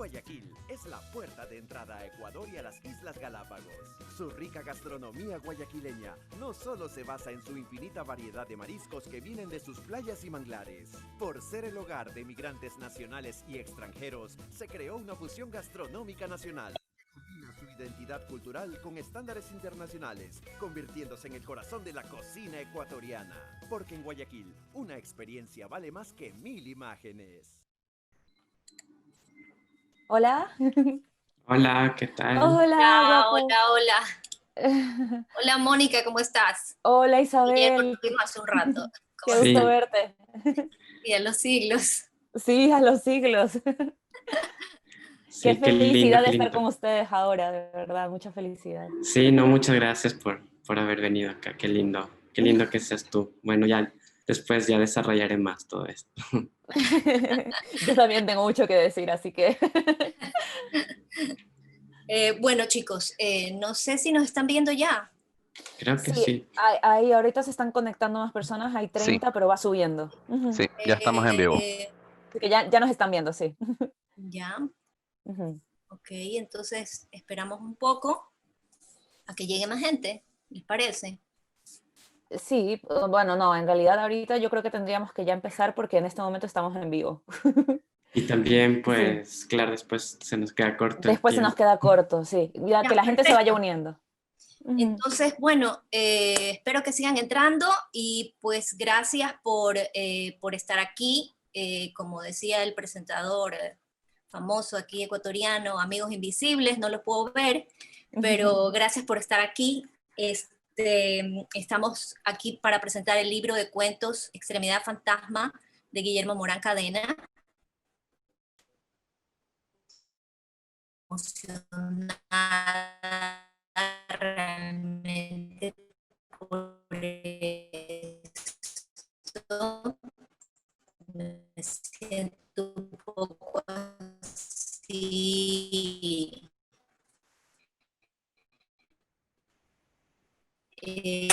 Guayaquil es la puerta de entrada a Ecuador y a las Islas Galápagos. Su rica gastronomía guayaquileña no solo se basa en su infinita variedad de mariscos que vienen de sus playas y manglares. Por ser el hogar de migrantes nacionales y extranjeros, se creó una fusión gastronómica nacional. Combina su identidad cultural con estándares internacionales, convirtiéndose en el corazón de la cocina ecuatoriana. Porque en Guayaquil, una experiencia vale más que 1000 imágenes. Hola. Hola, ¿qué tal? Hola, Hola, guapo. hola, hola. Hola, Mónica, ¿cómo estás? Hola, Guillermo, Isabel. nos vimos hace un rato. Qué ¿Cómo gusto estás? Sí, verte. Y a los siglos. Sí, a los siglos. Qué sí, qué lindo, felicidad qué de estar lindo. con ustedes ahora, de verdad, mucha felicidad. Sí, no, muchas gracias por haber venido acá, qué lindo que seas tú. Bueno, ya después ya desarrollaré más todo esto. Yo también tengo mucho que decir, así que Bueno, chicos, no sé si nos están viendo ya. Creo que sí, sí. ahí ahorita se están conectando más personas, hay Sí, 30, pero va subiendo. Ujú. sí, ya estamos en vivo. Eh, Así que ya nos están viendo, sí. ya, Ujú. ok, entonces esperamos un poco a que llegue más gente, ¿les parece? Sí, bueno, no, en realidad ahorita yo creo que tendríamos que ya empezar porque en este momento estamos en vivo. Y también, Sí. pues, claro, después se nos queda corto el Después se nos tiempo. queda corto, sí. Ya que Ya, la gente se vaya perfecto. uniendo. Ujú. Entonces, bueno, espero que sigan entrando y pues gracias por estar aquí. Como decía el presentador famoso aquí ecuatoriano, Amigos Invisibles, no lo puedo ver, pero gracias por estar aquí. Estamos aquí para presentar el libro de cuentos Extremidad Fantasma de Guillermo Morán Cadena. Emocionada realmente por esto. Me siento un poco así. Eh,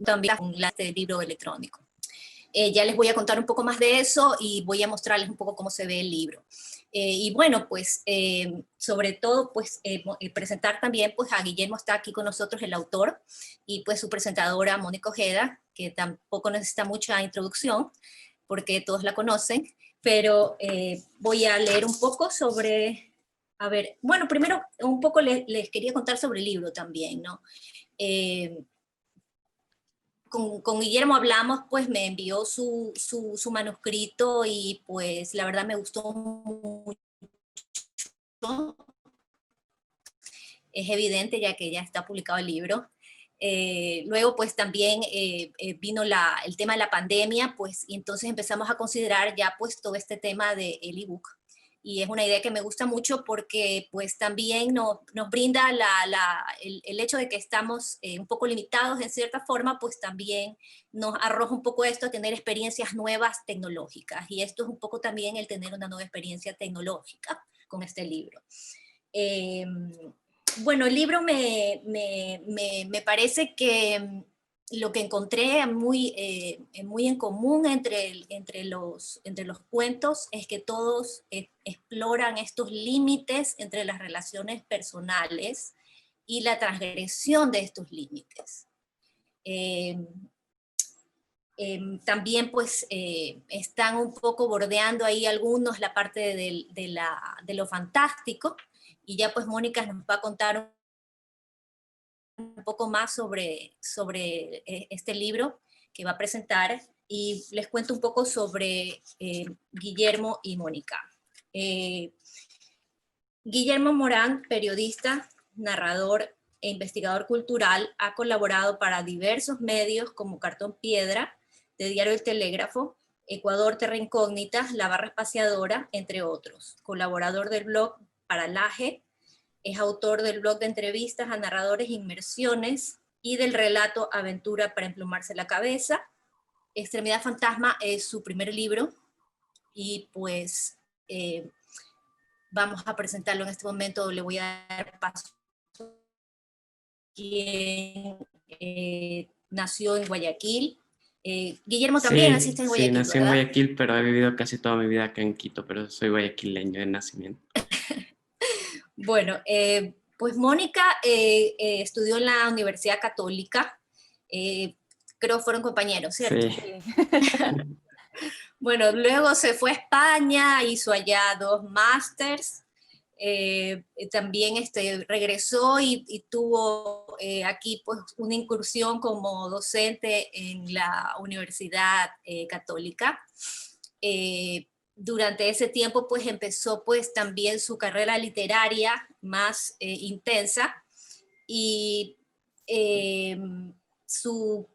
También un enlace de libro electrónico. Ya les voy a contar un poco más de eso y voy a mostrarles un poco cómo se ve el libro. Y bueno, pues sobre todo, pues presentar también, pues a Guillermo está aquí con nosotros, el autor, y pues su presentadora, Mónica Ojeda, que tampoco necesita mucha introducción, porque todos la conocen, pero voy a leer un poco sobre, a ver, bueno, primero un poco les quería contar sobre el libro también, ¿no? Eh, con Guillermo hablamos, pues me envió su manuscrito y pues la verdad me gustó mucho. Es evidente ya que ya está publicado el libro. Luego pues también vino el tema de la pandemia, pues y entonces empezamos a considerar ya pues todo este tema del ebook. Y es una idea que me gusta mucho porque pues también nos brinda el hecho de que estamos un poco limitados en cierta forma, pues también nos arroja un poco esto a tener experiencias nuevas tecnológicas. Y esto es un poco también el tener una nueva experiencia tecnológica con este libro. Eh, bueno, el libro me parece que lo que encontré muy en común entre los cuentos es que todos exploran estos límites entre las relaciones personales y la transgresión de estos límites. Eh, También pues están un poco bordeando ahí algunos la parte de lo fantástico, y ya pues Mónica nos va a contar un poco más sobre este libro que va a presentar, y les cuento un poco sobre Guillermo y Mónica. Guillermo Morán, periodista, narrador e investigador cultural, ha colaborado para diversos medios como Cartón Piedra, de Diario El Telégrafo, Ecuador Terra Incógnita, La Barra Espaciadora, entre otros. Colaborador del blog Paralaje, es autor del blog de entrevistas a narradores e inmersiones y del relato Aventura para emplumarse la cabeza. Extremidad Fantasma es su primer libro y pues vamos a presentarlo en este momento. Le voy a dar paso a quien nació en Guayaquil, Guillermo también Sí, naciste en sí, Guayaquil, nací en ¿verdad? Guayaquil, pero he vivido casi toda mi vida acá en Quito, pero soy guayaquileño de nacimiento. Bueno, pues Mónica estudió en la Universidad Católica, eh, creo fueron compañeros, ¿cierto? Sí, Sí. Bueno, luego se fue a España, hizo allá 2 másters, también regresó y tuvo aquí pues una incursión como docente en la Universidad Católica. Durante ese tiempo pues empezó pues también su carrera literaria más intensa y eh, su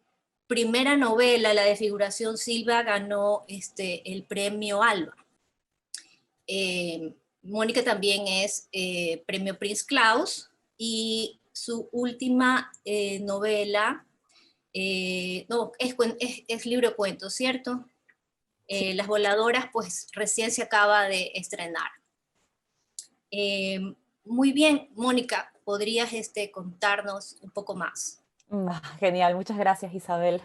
primera novela, la de Figuración Silva, ganó el premio Alba. Mónica también es premio Prince Claus y su última novela, no, es libro de cuentos, ¿cierto? Las voladoras, pues recién se acaba de estrenar. Eh, Muy bien, Mónica, ¿podrías contarnos un poco más? Genial, muchas gracias, Isabel.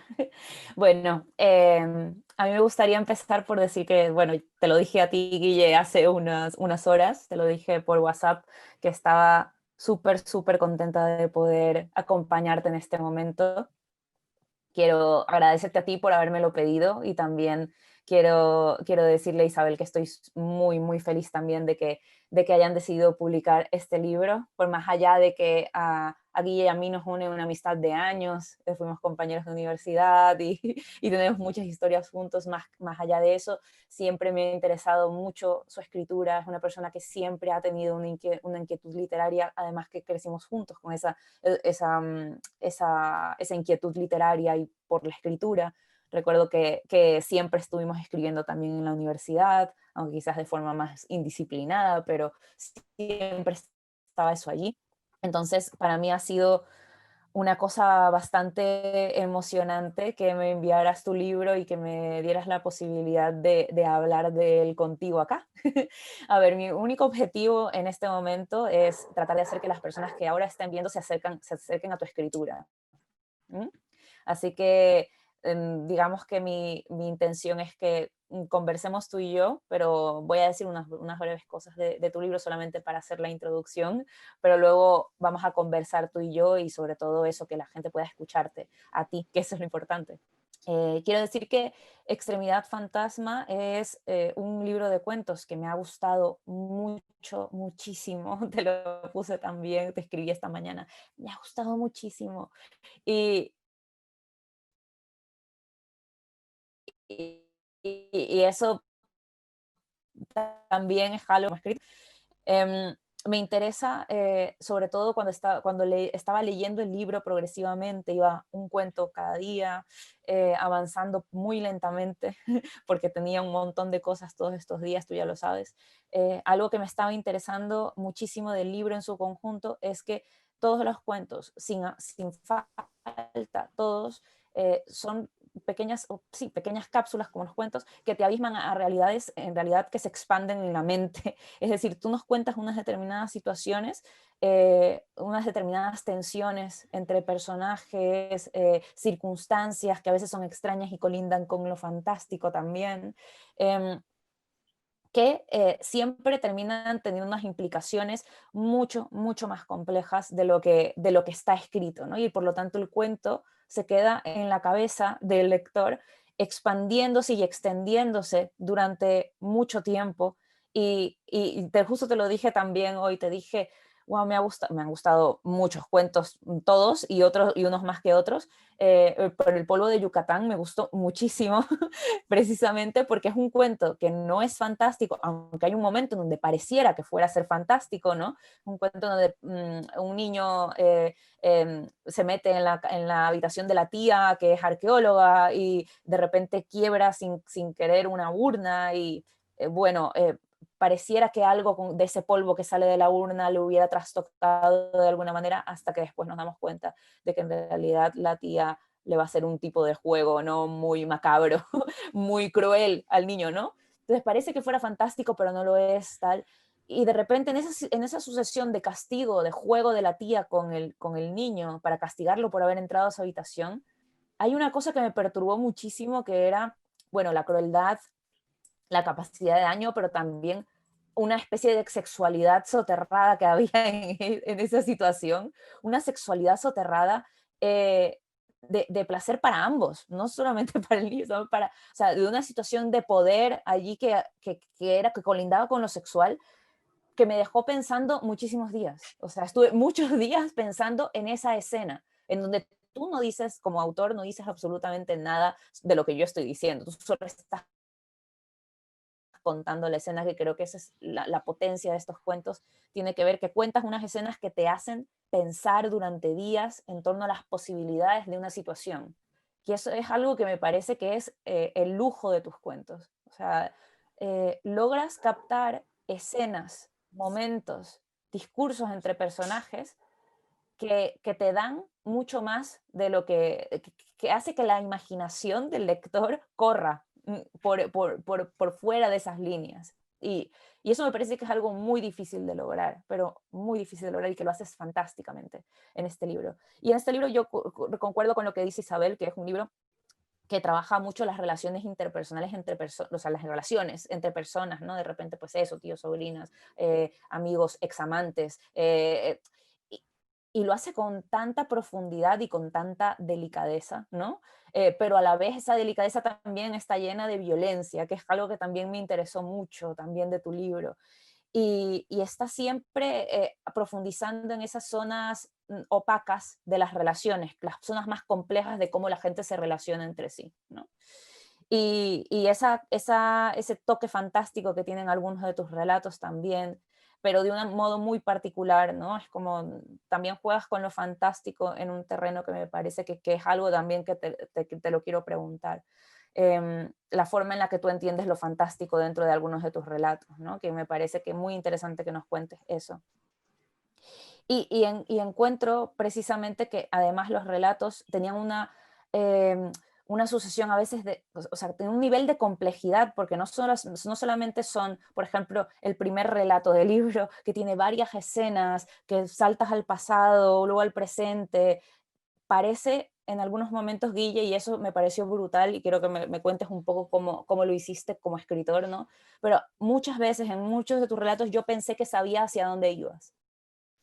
Bueno, a mí me gustaría empezar por decir que, bueno, te lo dije a ti, Guille, hace unas horas, te lo dije por WhatsApp, que estaba súper, súper contenta de poder acompañarte en este momento. Quiero agradecerte a ti por habérmelo pedido y también quiero decirle a Isabel que estoy muy, muy feliz también de que hayan decidido publicar este libro, por más allá de que a Guille y a mí nos une una amistad de años, fuimos compañeros de universidad y, y tenemos muchas historias juntos, más allá de eso, siempre me ha interesado mucho su escritura, es una persona que siempre ha tenido una inquietud literaria, además que crecimos juntos con esa inquietud literaria y por la escritura. Recuerdo que siempre estuvimos escribiendo también en la universidad, aunque quizás de forma más indisciplinada, pero siempre estaba eso allí. Entonces, para mí ha sido una cosa bastante emocionante que me enviaras tu libro y que me dieras la posibilidad de hablar de él contigo acá. A ver, mi único objetivo en este momento es tratar de hacer que las personas que ahora estén viendo se acerquen a tu escritura. ¿Mm? Así que digamos que mi intención es que conversemos tú y yo, pero voy a decir unas breves cosas de tu libro solamente para hacer la introducción, pero luego vamos a conversar tú y yo y sobre todo eso, que la gente pueda escucharte a ti, que eso es lo importante. Quiero decir que Extremidad Fantasma es un libro de cuentos que me ha gustado mucho, muchísimo. Te lo puse también, te escribí esta mañana. Me ha gustado muchísimo. Y, y eso también es algo escrito. Me interesa, sobre todo cuando estaba leyendo el libro progresivamente, iba un cuento cada día, avanzando muy lentamente, porque tenía un montón de cosas todos estos días, tú ya lo sabes. Algo que me estaba interesando muchísimo del libro en su conjunto es que todos los cuentos, sin falta, todos son pequeñas cápsulas como los cuentos que te abisman a realidades en realidad que se expanden en la mente. Es decir, tú nos cuentas unas determinadas situaciones, unas determinadas tensiones entre personajes, circunstancias que a veces son extrañas y colindan con lo fantástico también. Eh, que siempre terminan teniendo unas implicaciones mucho, mucho más complejas de lo que está escrito, ¿no? Y por lo tanto el cuento se queda en la cabeza del lector expandiéndose y extendiéndose durante mucho tiempo. Justo te lo dije también hoy, te dije, wow, me han gustado muchos cuentos, todos, y unos más que otros. Por el polvo de Yucatán me gustó muchísimo, precisamente porque es un cuento que no es fantástico, aunque hay un momento en donde pareciera que fuera a ser fantástico, ¿no? Un cuento donde un niño se mete en la habitación de la tía, que es arqueóloga, y de repente quiebra sin querer una urna, y bueno, pareciera que algo de ese polvo que sale de la urna lo hubiera trastocado de alguna manera, hasta que después nos damos cuenta de que en realidad la tía le va a hacer un tipo de juego, ¿no? Muy macabro, muy cruel al niño, ¿no? Entonces parece que fuera fantástico, pero no lo es, tal. Y de repente en esa sucesión de castigo, de juego de la tía con el niño para castigarlo por haber entrado a su habitación, hay una cosa que me perturbó muchísimo que era, bueno, la crueldad, la capacidad de daño, pero también una especie de sexualidad soterrada que había en esa situación, una sexualidad soterrada eh, de placer para ambos, no solamente para el niño, sino para, o sea, de una situación de poder allí que colindaba con lo sexual, que me dejó pensando muchísimos días. O sea, estuve muchos días pensando en esa escena, en donde tú no dices, como autor, no dices absolutamente nada de lo que yo estoy diciendo, tú solo estás contando la escena, que creo que esa es la potencia de estos cuentos, tiene que ver que cuentas unas escenas que te hacen pensar durante días en torno a las posibilidades de una situación. Y eso es algo que me parece que es el lujo de tus cuentos. O sea, logras captar escenas, momentos, discursos entre personajes que te dan mucho más de lo que hace que la imaginación del lector corra por fuera de esas líneas. Y eso me parece que es algo muy difícil de lograr, pero muy difícil de lograr y que lo haces fantásticamente en este libro. Y en este libro yo concuerdo con lo que dice Isabel, que es un libro que trabaja mucho las relaciones interpersonales entre personas, o sea, las relaciones entre personas, ¿no? De repente, pues eso, tíos, sobrinas, amigos, examantes, y, y lo hace con tanta profundidad y con tanta delicadeza, ¿no? Pero a la vez esa delicadeza también está llena de violencia, que es algo que también me interesó mucho también de tu libro y está siempre profundizando en esas zonas opacas de las relaciones, las zonas más complejas de cómo la gente se relaciona entre sí, ¿no? Y ese toque fantástico que tienen algunos de tus relatos también, pero de un modo muy particular, ¿no? Es como también juegas con lo fantástico en un terreno que me parece que es algo también que te lo quiero preguntar. La forma en la que tú entiendes lo fantástico dentro de algunos de tus relatos, ¿no? Que me parece que es muy interesante que nos cuentes eso. Y encuentro precisamente que además los relatos tenían una sucesión a veces o sea, tienen un nivel de complejidad, porque no solamente son, por ejemplo, el primer relato del libro, que tiene varias escenas, que saltas al pasado, luego al presente, parece en algunos momentos, Guille, y eso me pareció brutal, y quiero que me cuentes un poco cómo lo hiciste como escritor, ¿no? Pero muchas veces, en muchos de tus relatos, yo pensé que sabía hacia dónde ibas.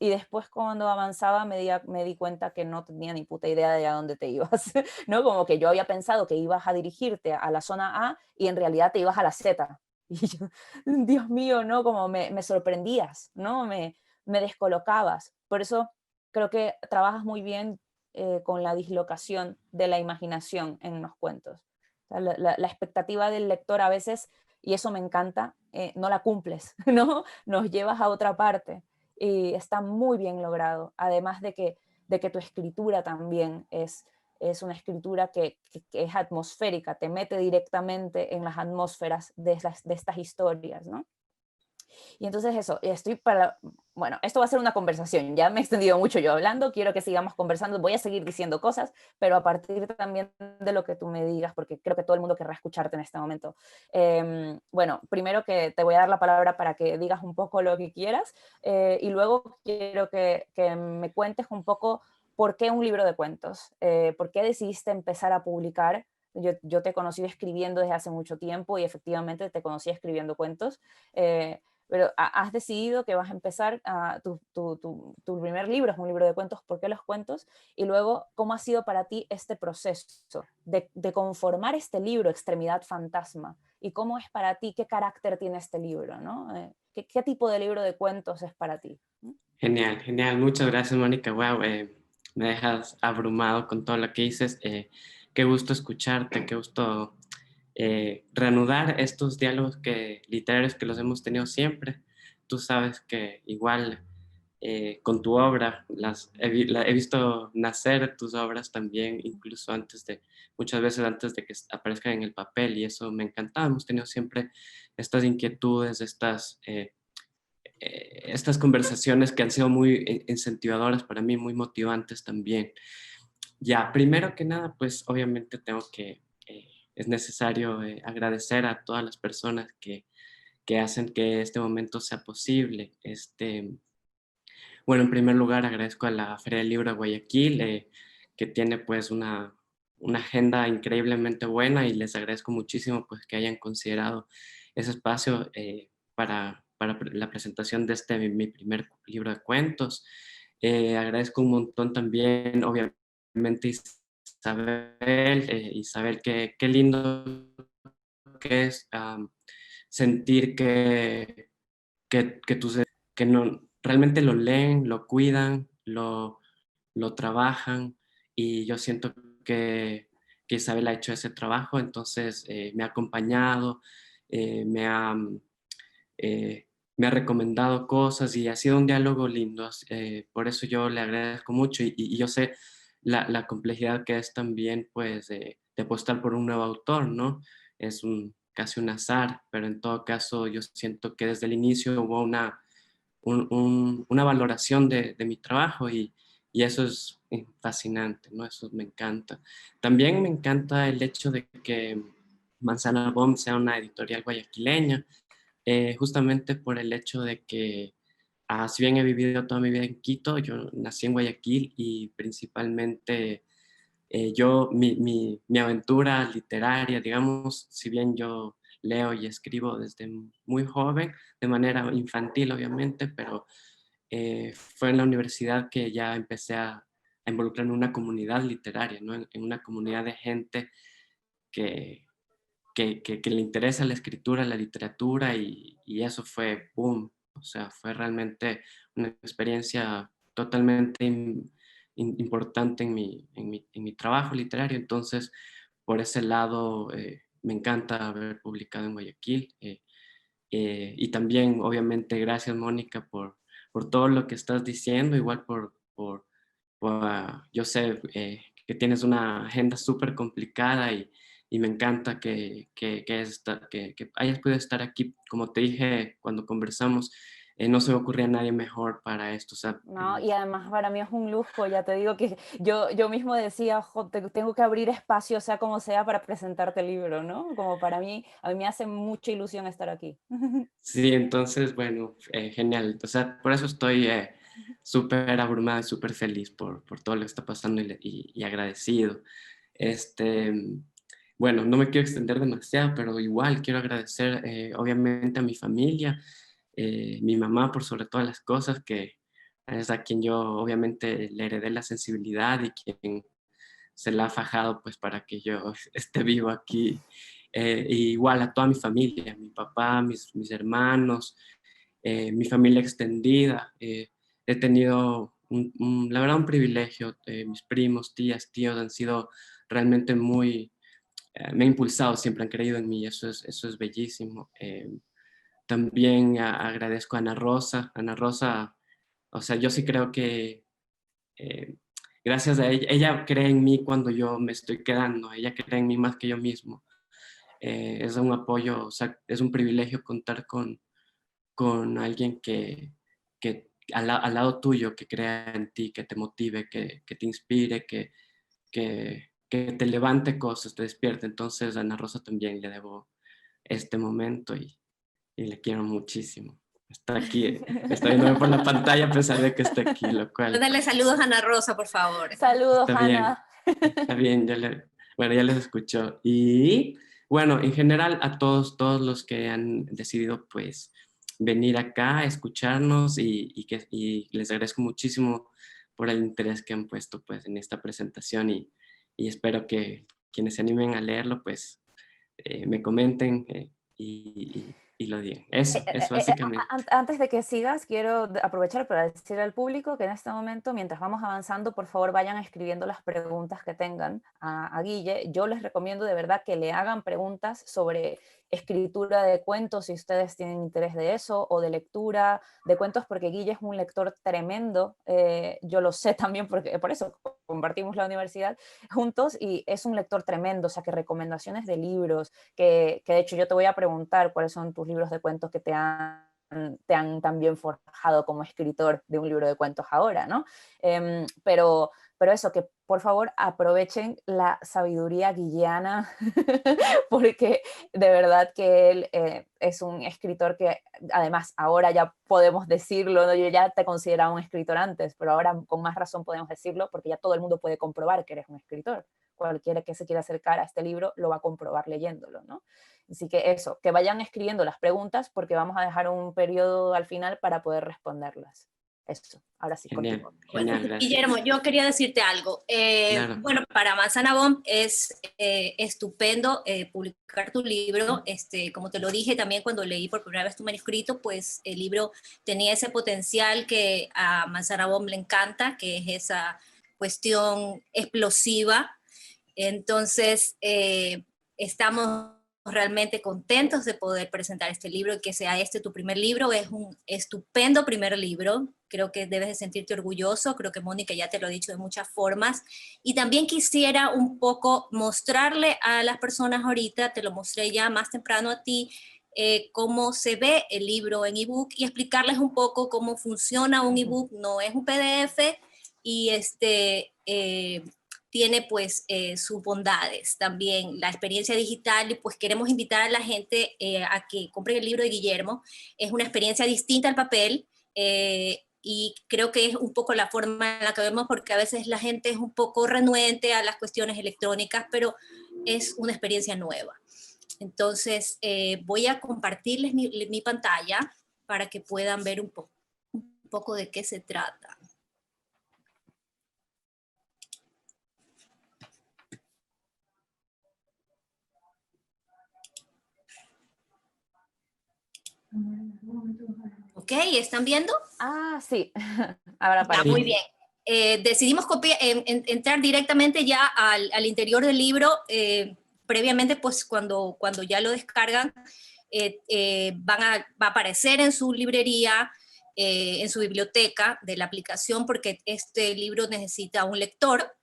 Y después cuando avanzaba me di cuenta que no tenía ni puta idea de a dónde te ibas, ¿no? Como que yo había pensado que ibas a dirigirte a la zona A y en realidad te ibas a la Z. Y yo, Dios mío, ¿no? Como me sorprendías, ¿no? Me descolocabas. Por eso creo que trabajas muy bien con la dislocación de la imaginación en los cuentos. O sea, la expectativa del lector a veces, y eso me encanta, no la cumples, ¿no? Nos llevas a otra parte y está muy bien logrado, además de que tu escritura también es una escritura que es atmosférica, te mete directamente en las atmósferas de estas historias, ¿no? Y entonces eso, bueno, esto va a ser una conversación, ya me he extendido mucho yo hablando, quiero que sigamos conversando, voy a seguir diciendo cosas, pero a partir también de lo que tú me digas, porque creo que todo el mundo querrá escucharte en este momento. Bueno, primero que te voy a dar la palabra para que digas un poco lo que quieras, y luego quiero que me cuentes un poco por qué un libro de cuentos, por qué decidiste empezar a publicar. Yo te conocí escribiendo desde hace mucho tiempo y efectivamente te conocí escribiendo cuentos, pero has decidido que vas a empezar tu primer libro, es un libro de cuentos, ¿por qué los cuentos? Y luego, ¿cómo ha sido para ti este proceso de conformar este libro, Extremidad Fantasma? ¿Y cómo es para ti, qué carácter tiene este libro, ¿no? ¿Qué tipo de libro de cuentos es para ti? Genial, genial. Muchas gracias, Mónica. Wow, me dejas abrumado con todo lo que dices. Qué gusto escucharte, qué gusto reanudar estos diálogos literarios que los hemos tenido siempre. Tú sabes que igual con tu obra, he visto nacer tus obras también, incluso muchas veces antes de que aparezcan en el papel, y eso me encantaba. Hemos tenido siempre estas inquietudes, estas conversaciones que han sido muy incentivadoras para mí, muy motivantes también. Ya, primero que nada, pues obviamente es necesario agradecer a todas las personas que hacen que este momento sea posible. Bueno, en primer lugar agradezco a la Feria del Libro de Guayaquil, que tiene pues una agenda increíblemente buena y les agradezco muchísimo pues que hayan considerado ese espacio para la presentación de mi primer libro de cuentos. Agradezco un montón también, obviamente, Isabel, qué lindo que es sentir que que no, realmente lo leen, lo cuidan, lo trabajan, y yo siento que Isabel ha hecho ese trabajo. Entonces me ha acompañado, eh, me ha, eh, me ha recomendado cosas y ha sido un diálogo lindo. Por eso yo le agradezco mucho, y yo sé la complejidad que es también pues de apostar por un nuevo autor, ¿no? Es casi un azar, pero en todo caso yo siento que desde el inicio hubo una valoración de mi trabajo, y eso es fascinante, ¿no? Eso me encanta. También me encanta el hecho de que Manzana Bomb sea una editorial guayaquileña, justamente por el hecho de que, si bien he vivido toda mi vida en Quito, yo nací en Guayaquil, y principalmente mi aventura literaria, digamos, si bien yo leo y escribo desde muy joven, de manera infantil obviamente, pero fue en la universidad que ya empecé a involucrar en una comunidad literaria, ¿no? En una comunidad de gente que, que le interesa la escritura, la literatura, y eso fue boom. O sea, fue realmente una experiencia totalmente importante en mi trabajo literario. Entonces, por ese lado, me encanta haber publicado en Guayaquil. Y también, obviamente, gracias, Mónica, por todo lo que estás diciendo, igual yo sé que tienes una agenda súper complicada, y me encanta que hayas podido estar aquí. Como te dije cuando conversamos, no se me ocurría a nadie mejor para esto. O sea, No, y además para mí es un lujo, ya te digo que yo mismo decía: "Jo, tengo que abrir espacio, sea como sea, para presentarte el libro", ¿no? Como para mí, a mí me hace mucha ilusión estar aquí. sí, entonces, bueno, genial. O sea, por eso estoy súper abrumada y súper feliz por todo lo que está pasando, y agradecido. Este, bueno, no me quiero extender demasiado, pero igual quiero agradecer obviamente a mi familia, mi mamá por sobre todas las cosas, que es a quien yo obviamente le heredé la sensibilidad, y quien se la ha fajado pues para que yo esté vivo aquí. Y igual a toda mi familia, mi papá, mis hermanos, mi familia extendida. He tenido, la verdad, un privilegio. Mis primos, tías, tíos han sido realmente me han impulsado, siempre han creído en mí, y eso es bellísimo. También agradezco a Ana Rosa. Ana Rosa, o sea, yo sí creo que eh, gracias a ella cree en mí cuando yo me estoy quedando, ella cree en mí más que yo mismo. Es un apoyo, o sea, es un privilegio contar con alguien que al lado tuyo, que crea en ti, que te motive, que te inspire, que te levante cosas, te despierte. Entonces a Ana Rosa también le debo este momento, y le quiero muchísimo. Está aquí, está viéndome por la pantalla a pesar de que está aquí, lo cual Mándale saludos a Ana Rosa, por favor. Saludos, está bien. Ana. Está bien, bueno, ya les escucho. Y bueno, en general a todos los que han decidido pues venir acá a escucharnos, y les agradezco muchísimo por el interés que han puesto pues en esta presentación, y espero que quienes se animen a leerlo pues me comenten, y lo digan. Eso básicamente. Antes de que sigas, quiero aprovechar para decir al público que en este momento, mientras vamos avanzando, por favor vayan escribiendo las preguntas que tengan a Guille. Yo les recomiendo de verdad que le hagan preguntas sobre escritura de cuentos, si ustedes tienen interés de eso, o de lectura de cuentos, porque Guille es un lector tremendo. Yo lo sé también, porque por eso compartimos la universidad juntos, y es un lector tremendo. O sea, que recomendaciones de libros, que de hecho yo te voy a preguntar cuáles son tus libros de cuentos que te han también forjado como escritor de un libro de cuentos ahora, ¿no? Pero pero eso, que por favor aprovechen la sabiduría guillana, porque de verdad que él es un escritor que, además, ahora ya podemos decirlo, ¿no? Yo ya te consideraba un escritor antes, pero ahora con más razón podemos decirlo, porque ya todo el mundo puede comprobar que eres un escritor. Cualquiera que se quiera acercar a este libro lo va a comprobar leyéndolo, ¿no? Así que eso, que vayan escribiendo las preguntas, porque vamos a dejar un periodo al final para poder responderlas. Eso, ahora sí, Genial, contigo. genial, Bueno, gracias. Guillermo, yo quería decirte algo. Claro. Bueno, para Manzana Bomb es estupendo publicar tu libro. Como te lo dije también cuando leí por primera vez tu manuscrito, pues el libro tenía ese potencial que a Manzana Bomb le encanta, que es esa cuestión explosiva. Entonces, estamos realmente contentos de poder presentar este libro y que sea este tu primer libro. Es un estupendo primer libro. Creo que debes de sentirte orgulloso. Creo que Mónica ya te lo ha dicho de muchas formas. Y también quisiera un poco mostrarle a las personas ahorita, te lo mostré ya más temprano a ti, cómo se ve el libro en ebook y explicarles un poco cómo funciona un ebook. No es un PDF y tiene pues sus bondades también, la experiencia digital, y pues queremos invitar a la gente a que compren el libro de Guillermo. Es una experiencia distinta al papel y creo que es un poco la forma en la que vemos, porque a veces la gente es un poco renuente a las cuestiones electrónicas, pero es una experiencia nueva. Entonces voy a compartirles mi pantalla para que puedan ver un poco de qué se trata. Ok, ¿están viendo? Ah, sí, ahora Ya, aparece. muy bien. Decidimos entrar directamente ya al interior del libro. Previamente, pues cuando ya lo descargan, va a aparecer en su librería, en su biblioteca de la aplicación, porque este libro necesita un lector.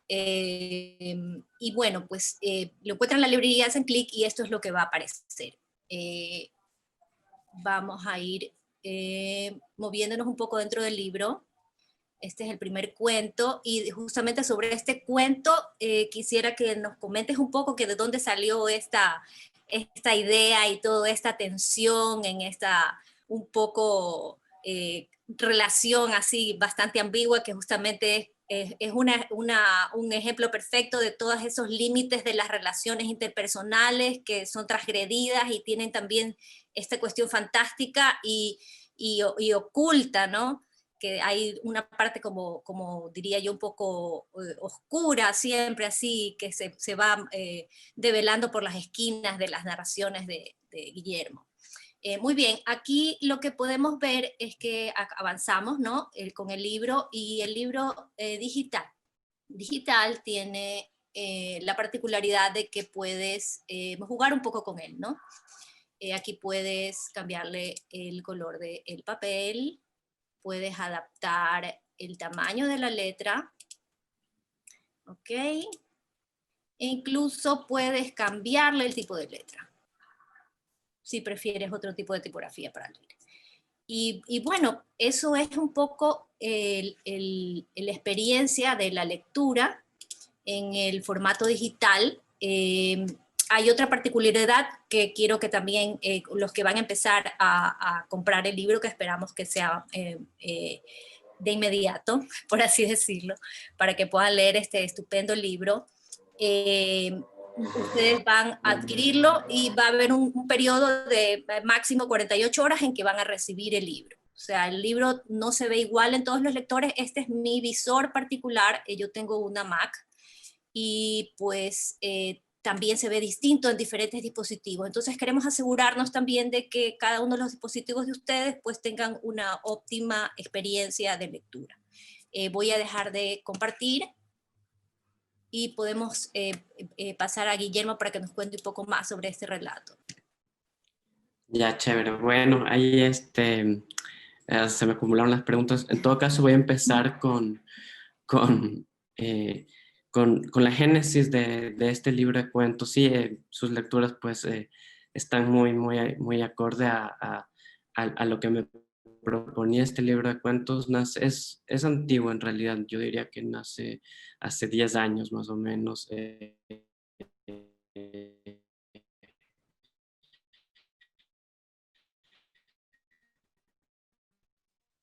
Y bueno, pues lo encuentran en la librería, hacen clic y esto es lo que va a aparecer. Vamos a ir moviéndonos un poco dentro del libro. Este es el primer cuento y justamente sobre este cuento quisiera que nos comentes un poco que de dónde salió esta idea y toda esta tensión en esta un poco relación así bastante ambigua, que justamente es un ejemplo perfecto de todos esos límites de las relaciones interpersonales que son transgredidas y tienen también esta cuestión fantástica y oculta, ¿no? Que hay una parte como diría yo un poco oscura siempre así, que se va develando por las esquinas de las narraciones de Guillermo. Muy bien, aquí lo que podemos ver es que avanzamos, ¿no? Con el libro, y el libro digital tiene la particularidad de que puedes jugar un poco con él, ¿no? Aquí puedes cambiarle el color del papel, puedes adaptar el tamaño de la letra, ¿ok? E incluso puedes cambiarle el tipo de letra, si prefieres otro tipo de tipografía para leer. Y bueno, eso es un poco la experiencia de la lectura en el formato digital. Hay otra particularidad que quiero que también los que van a empezar a comprar el libro, que esperamos que sea de inmediato, por así decirlo, para que puedan leer este estupendo libro. Ustedes van a adquirirlo y va a haber un periodo de máximo 48 horas en que van a recibir el libro. O sea, el libro no se ve igual en todos los lectores. Este es mi visor particular. Yo tengo una Mac y pues también se ve distinto en diferentes dispositivos. Entonces queremos asegurarnos también de que cada uno de los dispositivos de ustedes pues tengan una óptima experiencia de lectura. Voy a dejar de compartir y podemos pasar a Guillermo para que nos cuente un poco más sobre este relato. Ya, chévere. Bueno, ahí se me acumularon las preguntas. En todo caso, voy a empezar con la génesis de este libro de cuentos. Sí, sus lecturas pues están muy acorde a lo que me proponía este libro de cuentos, es antiguo en realidad, yo diría que nace hace 10 años más o menos.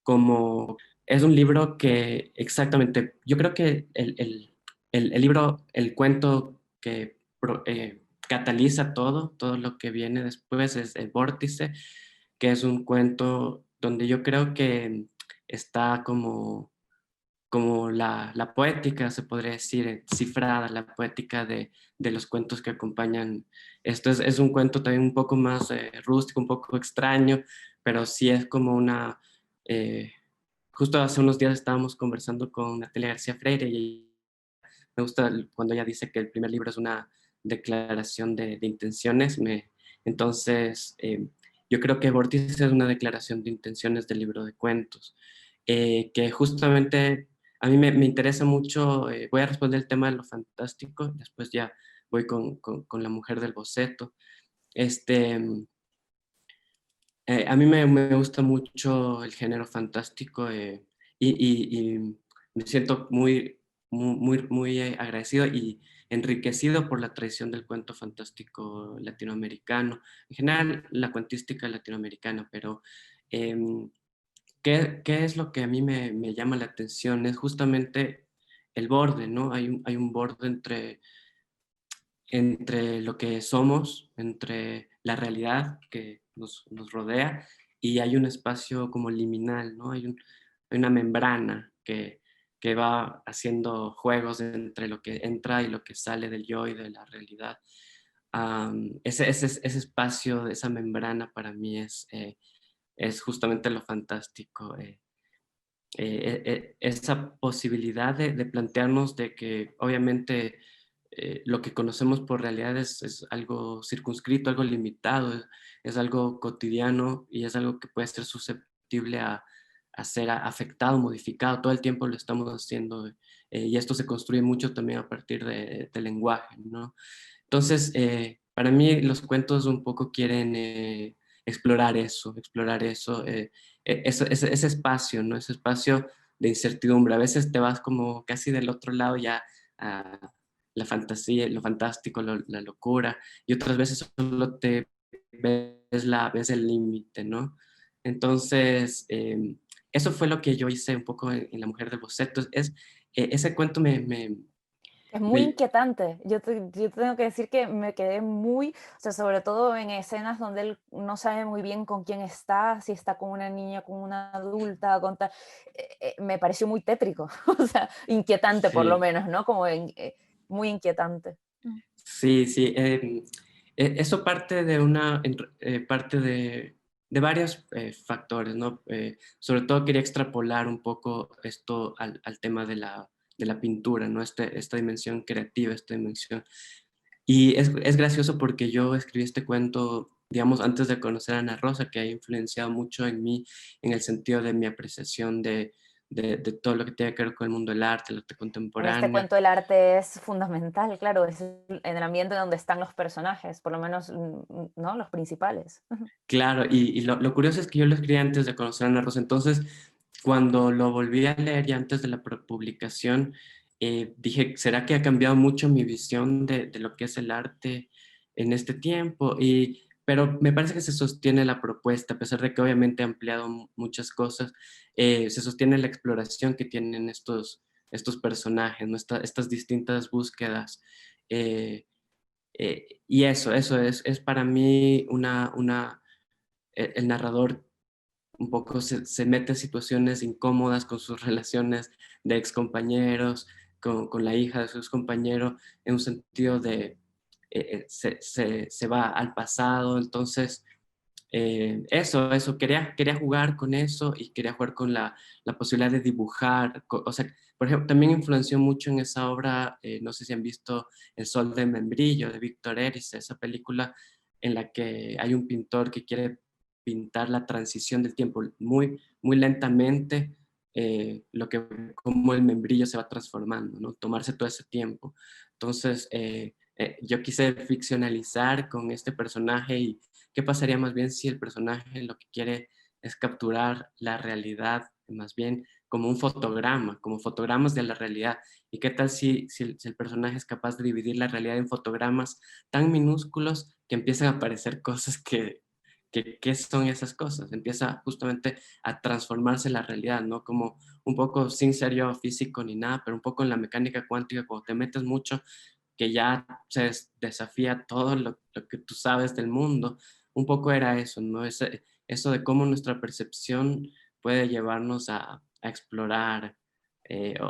Como es un libro que exactamente, yo creo que el libro, el cuento que cataliza todo lo que viene después es El Vórtice, que es un cuento donde yo creo que está como la poética, se podría decir, cifrada, la poética de los cuentos que acompañan. Esto es un cuento también un poco más rústico, un poco extraño, pero sí es como una... eh, justo hace unos días estábamos conversando con Natalia García Freire y me gusta cuando ella dice que el primer libro es una declaración de intenciones. Entonces, yo creo que Vórtice es una declaración de intenciones del libro de cuentos, que justamente a mí me interesa mucho. Voy a responder el tema de lo fantástico, después ya voy con la mujer del boceto. Este, a mí me gusta mucho el género fantástico, y me siento muy agradecido y enriquecido por la tradición del cuento fantástico latinoamericano, en general la cuentística latinoamericana, pero em, ¿qué es lo que a mí me llama la atención? Es justamente el borde, ¿no? Hay un borde entre lo que somos, entre la realidad que nos rodea, y hay un espacio como liminal, ¿no? Hay una membrana que va haciendo juegos entre lo que entra y lo que sale del yo y de la realidad. Ese espacio, esa membrana para mí es justamente lo fantástico. Esa posibilidad de plantearnos de que obviamente lo que conocemos por realidad es algo circunscrito, algo limitado, es algo cotidiano y es algo que puede ser susceptible a ser afectado, modificado. Todo el tiempo lo estamos haciendo, y esto se construye mucho también a partir del lenguaje, ¿no? Entonces, para mí los cuentos un poco quieren explorar eso, ese espacio, ¿no? Ese espacio de incertidumbre. A veces te vas como casi del otro lado ya a la fantasía, lo fantástico, la locura, y otras veces solo te ves el límite, ¿no? Entonces, eso fue lo que yo hice un poco en La Mujer del Boceto. Ese cuento Es muy me- inquietante. Yo tengo que decir que me quedé muy, o sea, sobre todo en escenas donde él no sabe muy bien con quién está, si está con una niña, con una adulta, me pareció muy tétrico, o sea, inquietante por lo sí. menos, ¿no? Muy inquietante. Sí, sí. Eso parte de parte de varios factores, ¿no? Sobre todo quería extrapolar un poco esto al tema de la pintura, ¿no? Esta dimensión creativa, esta dimensión. Y es gracioso porque yo escribí este cuento, digamos, antes de conocer a Ana Rosa, que ha influenciado mucho en mí, en el sentido de mi apreciación de todo lo que tiene que ver con el mundo del arte, el arte En este contemporáneo. cuento el arte es fundamental, claro, es en el ambiente donde están los personajes, por lo menos, ¿no? Los principales. Claro, y lo curioso es que yo lo escribí antes de conocer a Ana Rosa. Entonces, cuando lo volví a leer ya antes de la publicación, dije, ¿será que ha cambiado mucho mi visión de lo que es el arte en este tiempo? Pero me parece que se sostiene la propuesta, a pesar de que obviamente ha ampliado muchas cosas. Se sostiene la exploración que tienen estos personajes, ¿no? Estas distintas búsquedas. Eh, y eso es para mí el narrador un poco se mete en situaciones incómodas con sus relaciones de excompañeros, con la hija de su excompañero, en un sentido de se va al pasado. Entonces, quería jugar con eso y quería jugar con la posibilidad de dibujar. O sea, por ejemplo, también influenció mucho en esa obra, no sé si han visto El Sol de Membrillo de Víctor Erice, esa película en la que hay un pintor que quiere pintar la transición del tiempo muy lentamente, como el membrillo se va transformando, ¿no? Tomarse todo ese tiempo. Entonces, yo quise ficcionalizar con este personaje y qué pasaría más bien si el personaje lo que quiere es capturar la realidad, más bien como un fotograma, como fotogramas de la realidad. ¿Y qué tal si el personaje es capaz de dividir la realidad en fotogramas tan minúsculos que empiezan a aparecer cosas ¿qué son esas cosas? Empieza justamente a transformarse la realidad, ¿no? Como un poco, sin ser yo físico ni nada, pero un poco en la mecánica cuántica, cuando te metes mucho, que ya se desafía todo lo que tú sabes del mundo. Un poco era eso, ¿no? Eso de cómo nuestra percepción puede llevarnos a explorar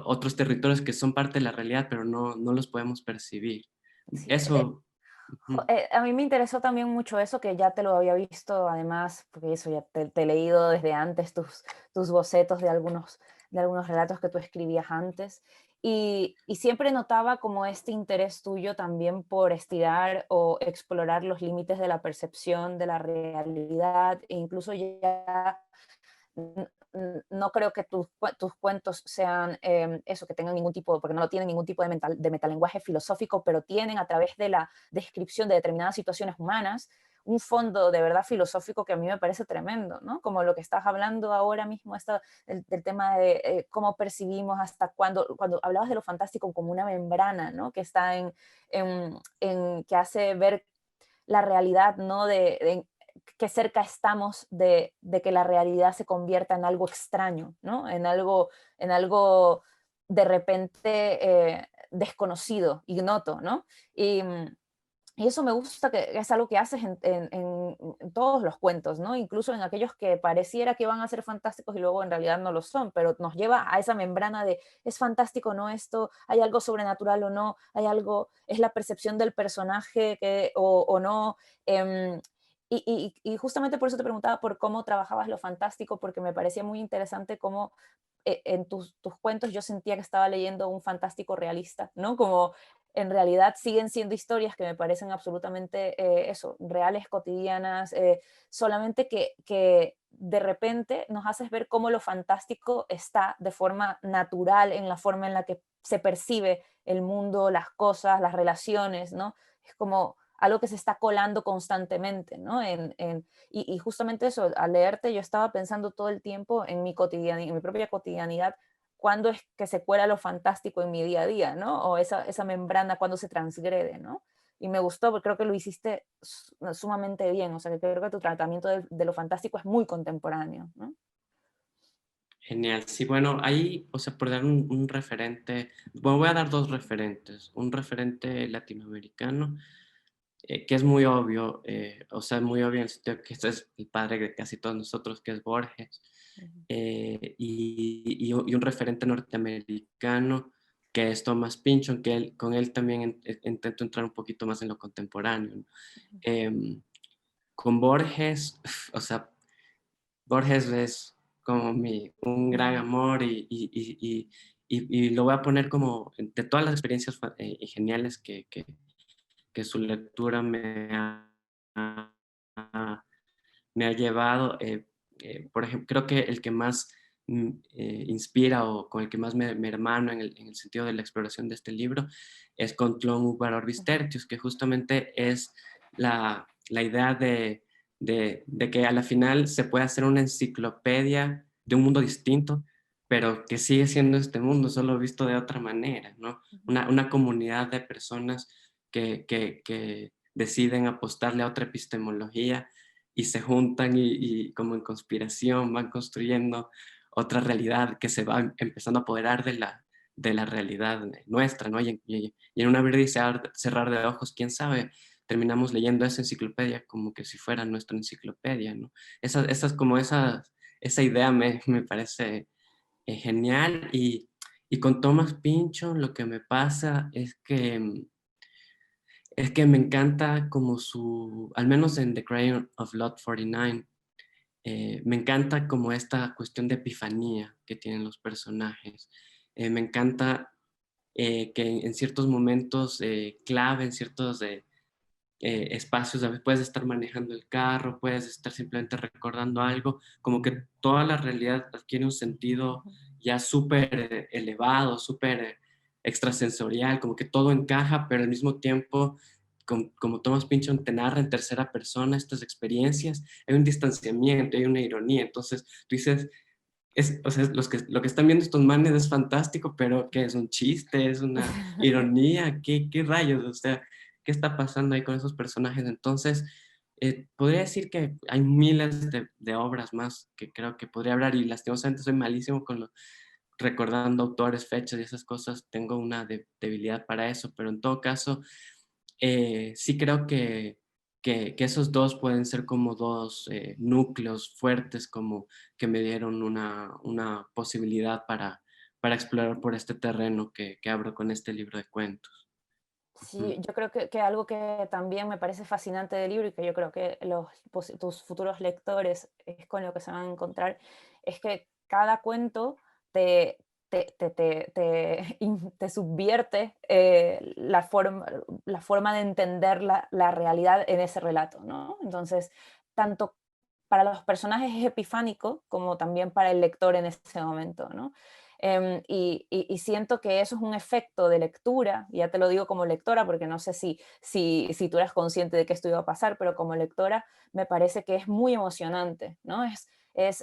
otros territorios que son parte de la realidad, pero no los podemos percibir. Sí, Eso... ujú. A mí me interesó también mucho eso, que ya te lo había visto, además, porque eso ya te he leído desde antes tus bocetos de algunos relatos que tú escribías antes, y siempre notaba como este interés tuyo también por estirar o explorar los límites de la percepción de la realidad, e incluso ya no creo que tus cuentos sean eso, que tengan ningún tipo, porque no tienen ningún tipo de metalenguaje filosófico, pero tienen a través de la descripción de determinadas situaciones humanas un fondo de verdad filosófico que a mí me parece tremendo, ¿no? Como lo que estás hablando ahora mismo, del tema de cómo percibimos hasta cuando hablabas de lo fantástico como una membrana, ¿no? Que está que hace ver la realidad, ¿no? De qué cerca estamos de que la realidad se convierta en algo extraño, ¿no? En algo de repente desconocido, ignoto, ¿no? Y eso me gusta, que es algo que haces en todos los cuentos, ¿no? Incluso en aquellos que pareciera que van a ser fantásticos y luego en realidad no lo son, pero nos lleva a esa membrana de, ¿es fantástico o no esto? ¿Hay algo sobrenatural o no? ¿Hay algo, es la percepción del personaje o no? Em, y justamente por eso te preguntaba por cómo trabajabas lo fantástico, porque me parecía muy interesante cómo en tus cuentos yo sentía que estaba leyendo un fantástico realista, ¿no? Como en realidad siguen siendo historias que me parecen absolutamente eso, reales, cotidianas, solamente que de repente nos haces ver cómo lo fantástico está de forma natural en la forma en la que se percibe el mundo, las cosas, las relaciones, ¿no? Es como algo que se está colando constantemente, ¿no? Y justamente eso, al leerte yo estaba pensando todo el tiempo en en mi propia cotidianidad, cuándo es que se cuela lo fantástico en mi día a día, ¿no? O esa membrana cuando se transgrede, ¿no? Y me gustó, porque creo que lo hiciste sumamente bien, o sea, que creo que tu tratamiento de lo fantástico es muy contemporáneo, ¿no? Genial, sí, bueno, ahí, o sea, por dar un referente, bueno, voy a dar dos referentes, un referente latinoamericano, que es muy obvio, o sea, muy obvio en el sentido que este es el padre de casi todos nosotros, que es Borges, Ujú. y un referente norteamericano, que es Thomas Pynchon, que con él también intento entrar un poquito más en lo contemporáneo, ¿no? Em, con Borges, o sea, Borges es como un gran Ujú. amor y lo voy a poner como de todas las experiencias geniales que su lectura me ha llevado. Por ejemplo, creo que el que más inspira o con el que más me hermano en el sentido de la exploración de este libro es con Tlön Uqbar Orbis Ujú. Tertius, que justamente es la idea de que a la final se puede hacer una enciclopedia de un mundo distinto, pero que sigue siendo este mundo, solo visto de otra manera, ¿no? Ujú. Una comunidad de personas que deciden apostarle a otra epistemología y se juntan y como en conspiración van construyendo otra realidad que se va empezando a apoderar de la realidad nuestra, ¿no? Y en un abrir y cerrar de ojos, quién sabe, terminamos leyendo esa enciclopedia como que si fuera nuestra enciclopedia, ¿no? Esa idea me parece genial y con Thomas Pynchon lo que me pasa es que me encanta como al menos en The Crayon of Lot 49, me encanta como esta cuestión de epifanía que tienen los personajes. Me encanta que en ciertos momentos clave, en ciertos espacios, a veces puedes estar manejando el carro, puedes estar simplemente recordando algo, como que toda la realidad adquiere un sentido ya súper elevado, súper extrasensorial, como que todo encaja, pero al mismo tiempo como Thomas Pynchon te narra en tercera persona estas experiencias, hay un distanciamiento, hay una ironía. Entonces tú dices, o sea, lo que están viendo estos manes es fantástico, pero ¿qué es un chiste? ¿Es una ironía? ¿Qué rayos? O sea, ¿qué está pasando ahí con esos personajes? Entonces, podría decir que hay miles de obras más que creo que podría hablar, y lastimosamente soy malísimo recordando autores, fechas y esas cosas. Tengo una debilidad para eso, pero en todo caso, sí creo que esos dos pueden ser como dos núcleos fuertes, como que me dieron una posibilidad para explorar por este terreno que abro con este libro de cuentos. Sí, yo creo que algo que también me parece fascinante del libro y que yo creo que tus futuros lectores es con lo que se van a encontrar, es que cada cuento te, te subvierte la forma de entender la realidad en ese relato, ¿no? Entonces, tanto para los personajes es epifánico como también para el lector en ese momento, ¿no? Y siento que eso es un efecto de lectura, y ya te lo digo como lectora, porque no sé si tú eras consciente de que esto iba a pasar, pero como lectora me parece que es muy emocionante, ¿no?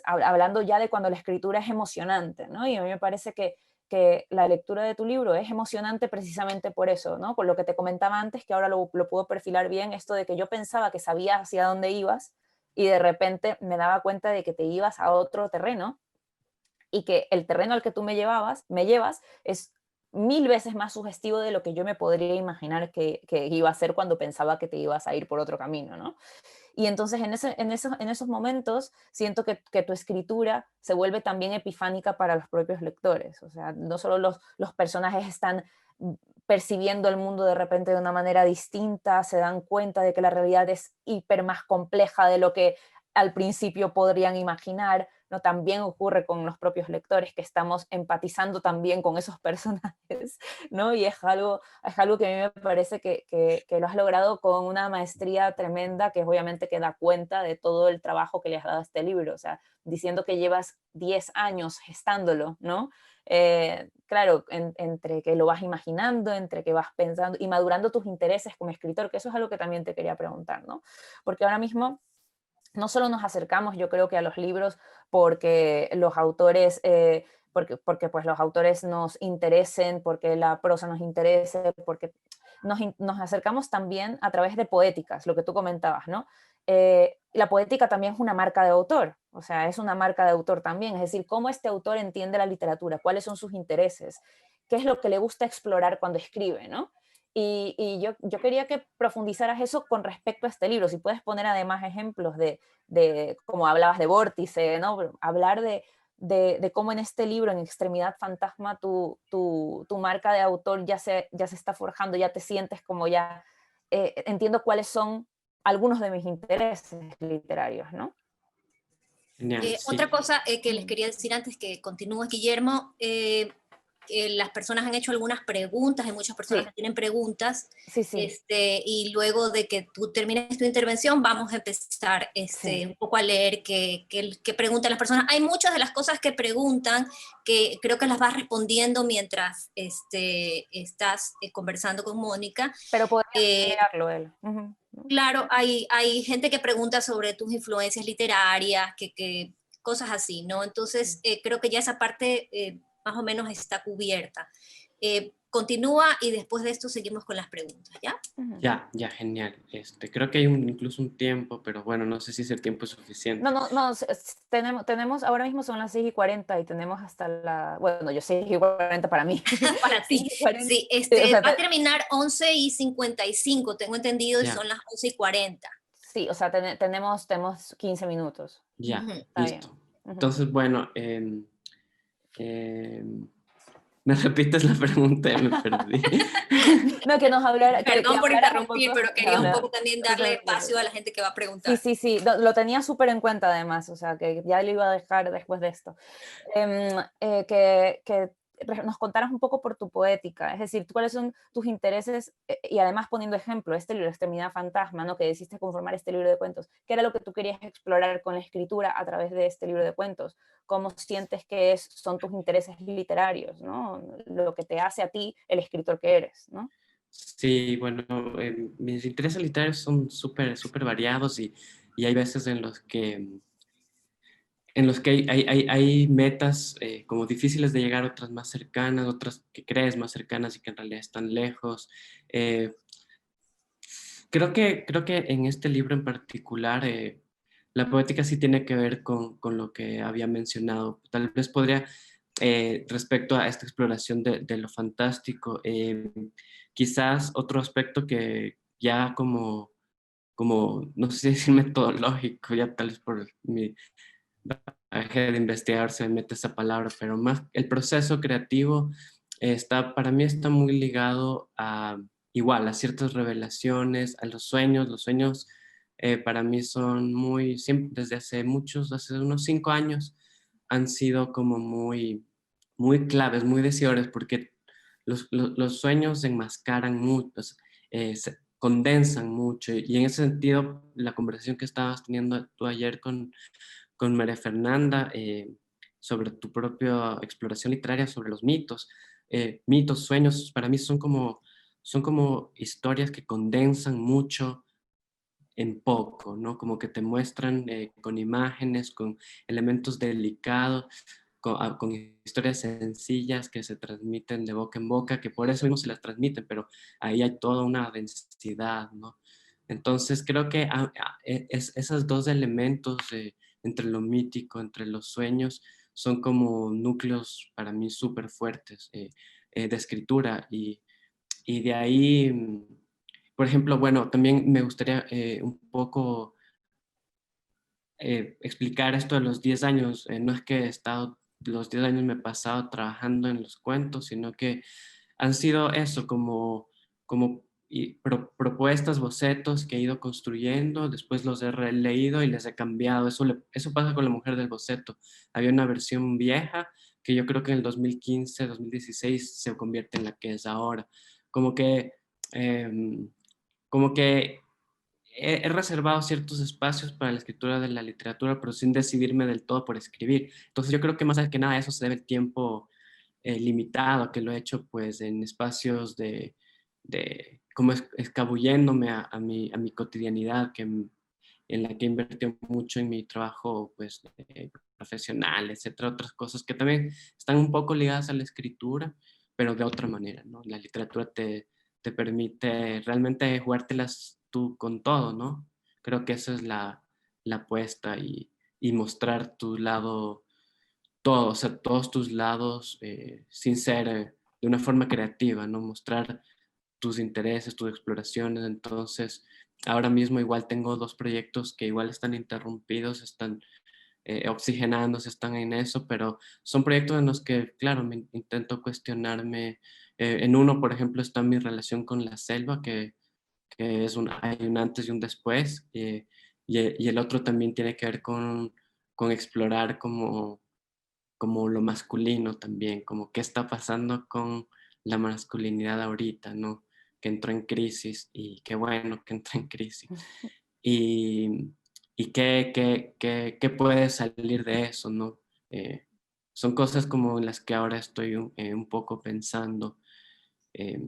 Hablando ya de cuando la escritura es emocionante, ¿no? Y a mí me parece que la lectura de tu libro es emocionante precisamente por eso, ¿no? Por lo que te comentaba antes, que ahora lo puedo perfilar bien, esto de que yo pensaba que sabía hacia dónde ibas, y de repente me daba cuenta de que te ibas a otro terreno, y que el terreno al que tú me llevas es 1000 veces más sugestivo de lo que yo me podría imaginar que iba a ser cuando pensaba que te ibas a ir por otro camino, ¿no? Y entonces en esos momentos siento que tu escritura se vuelve también epifánica para los propios lectores. O sea, no solo los personajes están percibiendo el mundo de repente de una manera distinta, se dan cuenta de que la realidad es hiper más compleja de lo que al principio podrían imaginar, ¿no? También ocurre con los propios lectores, que estamos empatizando también con esos personajes, ¿no? Y es algo que a mí me parece que lo has logrado con una maestría tremenda, que obviamente que da cuenta de todo el trabajo que le has dado a este libro, o sea, diciendo que llevas 10 años gestándolo, ¿no? Claro, entre que lo vas imaginando, entre que vas pensando y madurando tus intereses como escritor, que eso es algo que también te quería preguntar, ¿no? Porque ahora mismo no solo nos acercamos, yo creo que a los libros porque los autores, porque pues los autores nos interesen, porque la prosa nos interese, porque nos acercamos también a través de poéticas, lo que tú comentabas, ¿no? La poética también es una marca de autor, o sea, es una marca de autor también, es decir, cómo este autor entiende la literatura, cuáles son sus intereses, qué es lo que le gusta explorar cuando escribe, ¿no? Y yo quería que profundizaras eso con respecto a este libro, si puedes poner además ejemplos como hablabas de Vórtice, ¿no? Hablar de cómo en este libro, en Extremidad Fantasma, tu marca de autor ya se está forjando, ya te sientes como ya, entiendo cuáles son algunos de mis intereses literarios, ¿no? Genial, Otra sí. cosa que les quería decir antes que continúes, Guillermo, las personas han hecho algunas preguntas, hay muchas personas Sí. que tienen preguntas, Sí. y luego de que tú termines tu intervención vamos a empezar Sí. un poco a leer qué preguntan las personas. Hay muchas de las cosas que preguntan que creo que las vas respondiendo mientras estás conversando con Mónica. Pero podrías Eh, mirarlo él. Uh-huh. Claro, hay gente que pregunta sobre tus influencias literarias, cosas así, ¿no? Entonces, creo que ya esa parte más o menos está cubierta. Continúa y después de esto seguimos con las preguntas, ¿ya? Uh-huh. Ya, genial. Creo que hay incluso un tiempo, pero bueno, no sé si ese tiempo es suficiente. No, tenemos, ahora mismo son las 6:40 y tenemos bueno, yo 6:40 para mí. Para ti. 6:40. Sí, O sea, va a terminar 11:55, tengo entendido, y Ya, son las 11:40. sí, o sea, tenemos 15 minutos. ya, Está bien. listo. Ujú. Entonces, bueno, ¿me repites la pregunta? Ya me perdí. No, que nos hablara, que Perdón por hablaras un interrumpir, poco. pero quería No, un no, poco también no te darle preocupes. espacio a la gente que va a Sí, preguntar. sí, lo tenía súper en cuenta además, o sea, que ya lo iba a dejar después de esto. Que nos contaras un poco por tu poética, es decir, cuáles son tus intereses, y además poniendo ejemplo, este libro, Extremidad Fantasma, ¿no? Que decidiste conformar este libro de cuentos, ¿qué era lo que tú querías explorar con la escritura a través de este libro de cuentos? ¿Cómo sientes que son tus intereses literarios, ¿no? Lo que te hace a ti el escritor que eres, ¿no? Sí, bueno, mis intereses literarios son súper variados y hay veces en los que hay metas como difíciles de llegar, otras más cercanas, otras que crees más cercanas y que en realidad están lejos. Eh, creo que en este libro en particular, la poética sí tiene que ver con lo que había mencionado. Tal vez podría, respecto a esta exploración de lo fantástico, quizás otro aspecto que ya no sé si metodológico, ya tal vez por mi bagaje de investigar se me mete esa palabra, pero más el proceso creativo para mí está muy ligado a igual, a ciertas revelaciones, a los sueños. Los sueños para mí son desde hace unos 5 años, han sido como muy claves, muy decidores, porque los sueños enmascaran mucho, se condensan mucho, y en ese sentido, la conversación que estabas teniendo tú ayer con María Fernanda sobre tu propia exploración literaria sobre los mitos. Mitos, sueños, para mí son como historias que condensan mucho en poco, ¿no? Como que te muestran con imágenes, con elementos delicados, con historias sencillas que se transmiten de boca en boca, que por eso mismo se las transmiten, pero ahí hay toda una densidad, ¿no? Entonces creo que esos dos elementos entre lo mítico, entre los sueños, son como núcleos para mí súper fuertes de escritura y de ahí, por ejemplo, bueno, también me gustaría un poco explicar esto de los 10 años. No es que he estado, los 10 años me he pasado trabajando en los cuentos, sino que han sido eso, como propuestas, bocetos que he ido construyendo, después los he releído y les he cambiado. Eso pasa con La mujer del boceto. Había una versión vieja que yo creo que en el 2015, 2016 se convierte en la que es ahora. Como que, em, como que he reservado ciertos espacios para la escritura de la literatura, pero sin decidirme del todo por escribir. Entonces yo creo que más que nada a eso se debe el tiempo limitado, que lo he hecho pues en espacios como escabulléndome a mi cotidianidad, en la que he invertido mucho en mi trabajo pues profesional, etcétera, otras cosas que también están un poco ligadas a la escritura, pero de otra manera, ¿no? La literatura te permite realmente jugártelas tú con todo, ¿no? Creo que esa es la apuesta y mostrar tu lado todo, o sea, todos tus lados sin ser de una forma creativa, ¿no? Mostrar tus intereses, tus exploraciones. Entonces, ahora mismo igual tengo dos proyectos que igual están interrumpidos, están oxigenándose, están en eso, pero son proyectos en los que, claro, me intento cuestionarme. En uno, por ejemplo, está mi relación con la selva, que hay un antes y un después, y el otro también tiene que ver con explorar como lo masculino también, como qué está pasando con la masculinidad ahorita, ¿no? Que entró en crisis y qué bueno que entró en crisis. Y, y qué puede salir de eso, ¿no? Son cosas como en las que ahora estoy un poco pensando. Eh,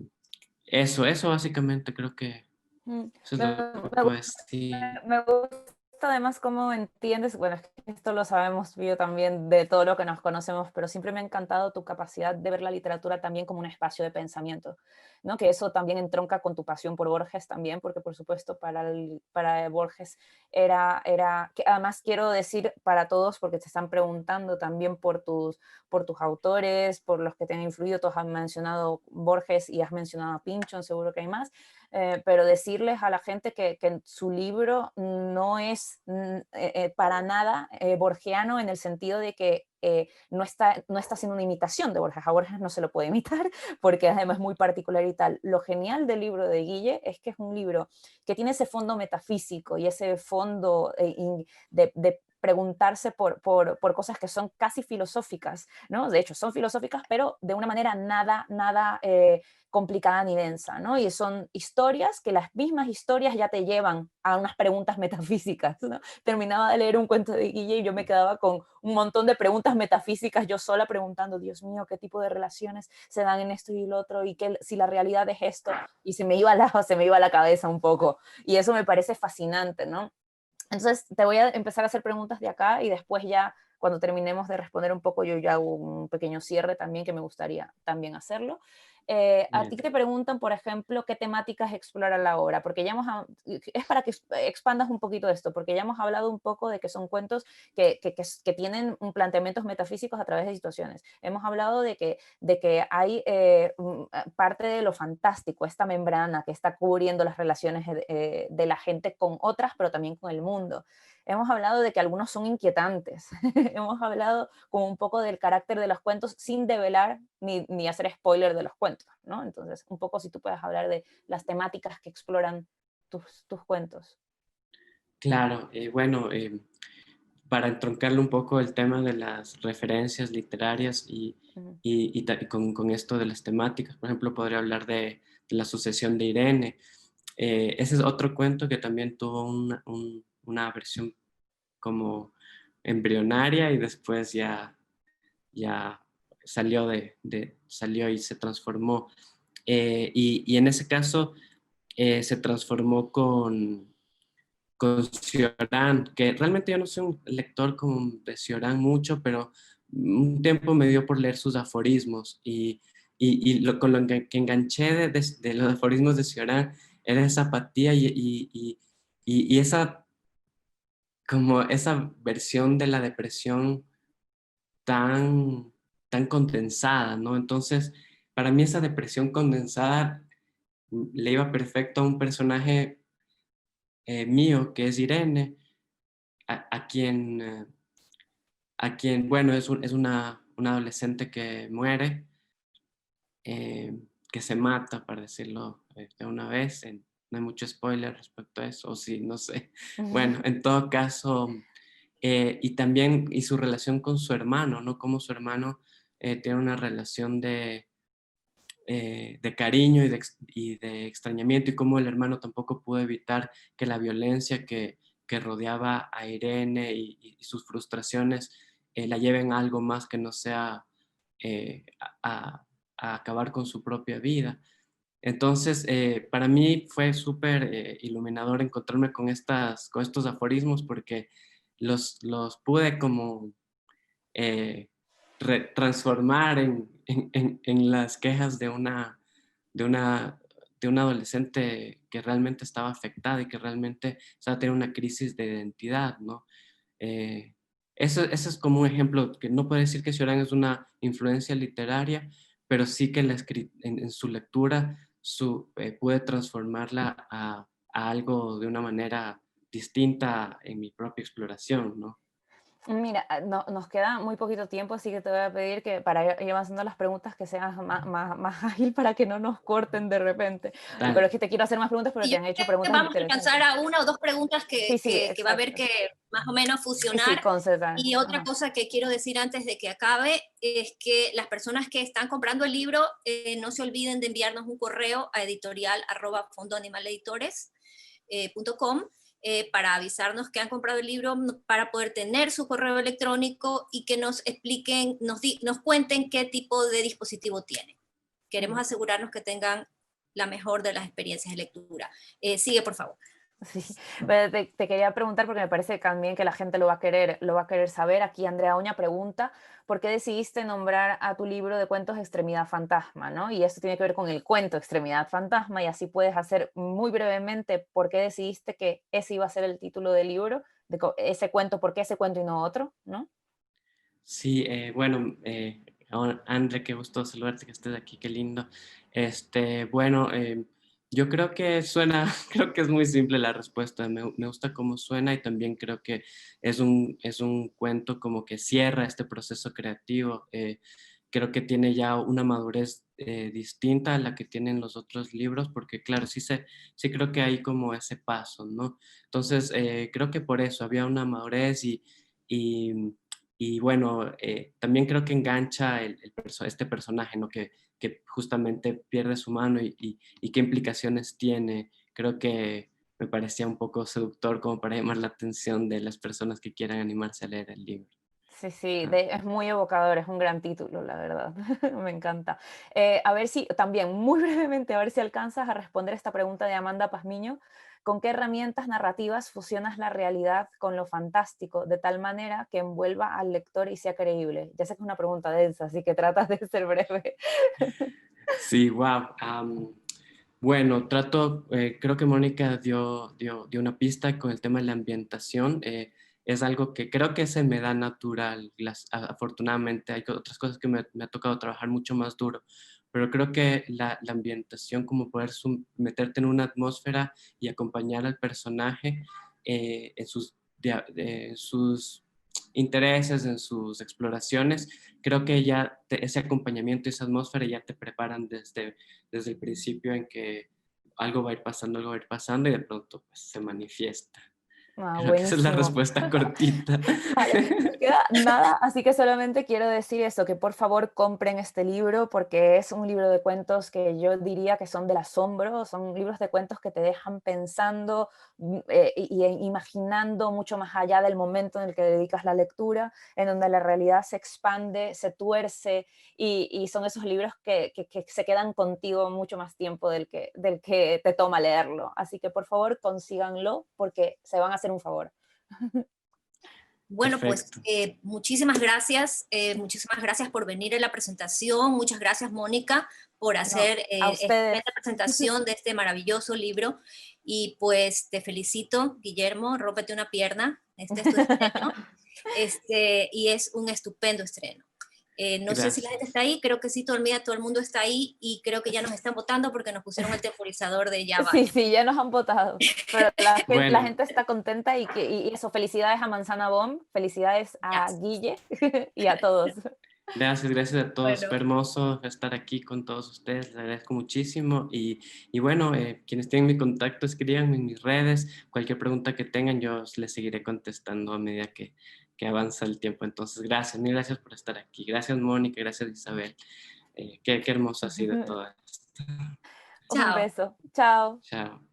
eso básicamente creo que Mm, eso es Me, lo que me puedo decir. me gusta además cómo entiendes, bueno, es que esto lo sabemos yo también de todo lo que nos conocemos, pero siempre me ha encantado tu capacidad de ver la literatura también como un espacio de pensamiento, ¿no? Que eso también entronca con tu pasión por Borges también, porque por supuesto para Borges que además quiero decir para todos, porque te están preguntando también por tus autores, por los que te han influido, todos han mencionado Borges y has mencionado a Pynchon, seguro que hay más, pero decirles a la gente que su libro no es para nada borgiano en el sentido de que no está haciendo una imitación de Borges. A Borges no se lo puede imitar porque además es muy particular y tal. Lo genial del libro de Guille es que es un libro que tiene ese fondo metafísico y ese fondo de preguntarse por cosas que son casi filosóficas, ¿no? De hecho, son filosóficas, pero de una manera nada complicada ni densa, ¿no? Y son historias que las mismas historias ya te llevan a unas preguntas metafísicas, ¿no? Terminaba de leer un cuento de Guille y yo me quedaba con un montón de preguntas preguntas metafísicas yo sola preguntando, Dios mío, ¿qué tipo de relaciones se dan en esto y lo otro? Y si la realidad es esto, y se me iba a la cabeza un poco. Y eso me parece fascinante, ¿no? Entonces, te voy a empezar a hacer preguntas de acá y después ya, cuando terminemos de responder un poco, yo ya hago un pequeño cierre también, que me gustaría también hacerlo. A ti Bien. te preguntan, por ejemplo, qué temáticas explora la obra, porque ya es para que expandas un poquito esto, porque ya hemos hablado un poco de que son cuentos que tienen un planteamientos metafísicos a través de situaciones. Hemos hablado de que hay parte de lo fantástico, esta membrana que está cubriendo las relaciones de la gente con otras, pero también con el mundo. Hemos hablado de que algunos son inquietantes. Hemos hablado como un poco del carácter de los cuentos sin develar ni hacer spoiler de los cuentos, ¿no? Entonces, un poco si tú puedes hablar de las temáticas que exploran tus cuentos. Claro, bueno, para entroncarle un poco el tema de las referencias literarias Ujú, y con esto de las temáticas, por ejemplo, podría hablar de la sucesión de Irene. Ese es otro cuento que también tuvo una versión como embrionaria y después ya salió y se transformó. Y en ese caso se transformó con Cioran, que realmente yo no soy un lector como de Cioran mucho, pero un tiempo me dio por leer sus aforismos con lo que enganché de los aforismos de Cioran era esa apatía y esa, como esa versión de la depresión tan, tan condensada, ¿no? Entonces, para mí esa depresión condensada le iba perfecto a un personaje mío, que es Irene, a quien, bueno, es una adolescente que muere, eh, que se mata, para decirlo de una vez. No hay mucho spoiler respecto a eso, o sí, no sé. ujú, Bueno, en todo caso, y también y su relación con su hermano, ¿no? Como su hermano tiene una relación de cariño y de extrañamiento, y cómo el hermano tampoco pudo evitar que la violencia que rodeaba a Irene y sus frustraciones la lleven a algo más que no sea eh, a, a acabar con su propia vida. Entonces, para mí fue súper iluminador encontrarme con estos aforismos porque los pude como eh, transformar en las quejas de una, de una adolescente que realmente estaba afectada y que realmente estaba teniendo una crisis de identidad, ¿no? Eh, eso es como un ejemplo, que no puedo decir que Cioran es una influencia literaria, pero sí que en su lectura pude transformarla a algo de una manera distinta en mi propia exploración, ¿no? Mira, nos queda muy poquito tiempo, así que te voy a pedir que para ir avanzando las preguntas que seas más ágil para que no nos corten de repente. Pero es Dale. que te quiero hacer más preguntas, pero Y te yo han hecho creo que preguntas vamos a alcanzar interesantes. a una o dos preguntas Sí, sí, que va a haber exacto. que más o menos Sí, sí, fusionar. concentrar. Y otra Ajá. cosa que quiero decir antes de que acabe es que las personas que están comprando el libro no se olviden de enviarnos un correo a editorial@fondoanimaleditores.com para avisarnos que han comprado el libro, para poder tener su correo electrónico y que nos expliquen, nos cuenten qué tipo de dispositivo tienen. Queremos Mm. asegurarnos que tengan la mejor de las experiencias de lectura. Sigue, por favor. Sí, pero te quería preguntar porque me parece también que la gente lo va a querer saber. Aquí Andrea Oña pregunta, ¿por qué decidiste nombrar a tu libro de cuentos Extremidad Fantasma, ¿no? Y esto tiene que ver con el cuento Extremidad Fantasma, y así puedes hacer muy brevemente por qué decidiste que ese iba a ser el título del libro, ese cuento, por qué ese cuento y no otro, ¿no? Sí, bueno, André, qué gusto saludarte, que estés aquí, qué lindo. Bueno, yo creo que suena, creo que es muy simple la respuesta, me gusta cómo suena y también creo que es un cuento como que cierra este proceso creativo. Creo que tiene ya una madurez distinta a la que tienen los otros libros, porque claro, sí creo que hay como ese paso, ¿no? Entonces, creo que por eso había una madurez y y bueno, también creo que engancha este personaje, ¿no? Que justamente pierde su mano y qué implicaciones tiene. Creo que me parecía un poco seductor como para llamar la atención de las personas que quieran animarse a leer el libro. Sí, sí, Ah, es muy evocador, es un gran título, la verdad. Me encanta. A ver si, también, muy brevemente, a ver si alcanzas a responder esta pregunta de Amanda Pazmiño. ¿Con qué herramientas narrativas fusionas la realidad con lo fantástico de tal manera que envuelva al lector y sea creíble? Ya sé que es una pregunta densa, así que tratas de ser breve. sí, wow. Bueno, creo que Mónica dio una pista con el tema de la ambientación. Es algo que creo que se me da natural. Afortunadamente hay otras cosas que me ha tocado trabajar mucho más duro, pero creo que la ambientación, como poder meterte en una atmósfera y acompañar al personaje en en sus intereses, en sus exploraciones, creo que ya ese acompañamiento y esa atmósfera ya te preparan desde el principio en que algo va a ir pasando, algo va a ir pasando y de pronto pues, se manifiesta. Ah, Creo que esa es la buenísimo. respuesta cortita. Vale, no queda nada, así que solamente quiero decir eso, que por favor compren este libro porque es un libro de cuentos que yo diría que son del asombro, son libros de cuentos que te dejan pensando y imaginando mucho más allá del momento en el que dedicas la lectura, en donde la realidad se expande, se tuerce y son esos libros que se quedan contigo mucho más tiempo del que te toma leerlo. Así que por favor consíganlo porque se van a hacer un favor. Bueno, pues Perfecto. muchísimas gracias por venir a la presentación, muchas gracias Mónica por No, hacer a esta ustedes. presentación de este maravilloso libro y pues te felicito, Guillermo, rómpete una pierna, este es tu estreno, y es un estupendo estreno. No sé si la gente Gracias. está ahí, creo que sí, todo el mundo está ahí y creo que ya nos están votando porque nos pusieron el temporizador de ya Sí, vaya. sí, ya nos han votado, pero la Bueno, gente está contenta y eso, felicidades a Manzana Bomb, felicidades a Gracias. Guille y a todos. gracias a todos. Bueno, Fue hermoso estar aquí con todos ustedes. Les agradezco muchísimo. Y bueno, quienes tienen mi contacto, escríbanme en mis redes. Cualquier pregunta que tengan, yo les seguiré contestando a medida que avanza el tiempo. Entonces, gracias, mil gracias por estar aquí. Gracias, Mónica. Gracias, Isabel. Qué hermoso ha sido todo esto. Un chao. beso, chao. Chao.